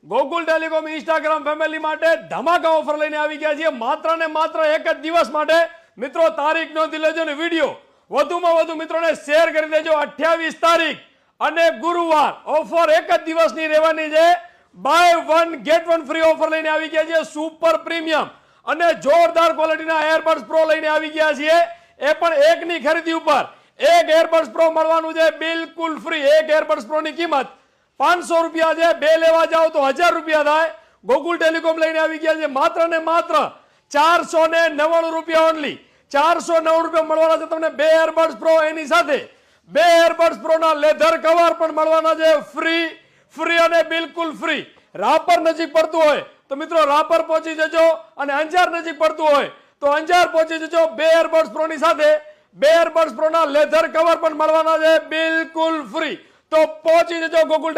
Gokul telecom Instagram family માટે ધમાકા offer લઈને આવી ગયા છીએ માત્ર ને માત્ર એક જ દિવસ માટે। મિત્રો તારીખ નોંધી લેજો ને વિડીયો વધુમાં વધુ મિત્રોને શેર કરી દેજો। 28 તારીખ અને ગુરુવાર ઓફર એક જ દિવસની રહેવાની છે। Buy one get one free offer લઈને આવી ગયા છીએ। સુપર પ્રીમિયમ અને જોરદાર ક્વોલિટીના એરબડ્સ પ્રો લઈને આવી ગયા છીએ। એ પણ એકની ખરીદી ઉપર એક એરબડ્સ પ્રો મળવાનું છે બિલકુલ ફ્રી। એક એરબડ્સ પ્રો ની કિંમત 500 રૂપિયા છે, બે લેવા જાઓ તો 1000 રૂપિયા થાય। ગોકુલ ટેલિકોમ લઈને આવી ગયા છે માત્ર ને માત્ર 499 રૂપિયા ઓનલી। 499 રૂપિયા મળવાના છે તમને બે એરબડ્સ પ્રો, એની સાથે બે એરબડ્સ પ્રો ના લેધર કવર પણ મળવાના છે ફ્રી અને બિલકુલ ફ્રી। રાપર નજીક પડતું હોય તો મિત્રો રાપર પહોંચી જજો અને અંજાર નજીક પડતું હોય તો અંજાર પહોંચી જજો। બે એરબડ્સ પ્રો ની સાથે બે એરબડ્સ પ્રો ના લેધર કવર પણ મળવાના છે બિલકુલ ફ્રી। તો પહોંચી જજો ગોકુલ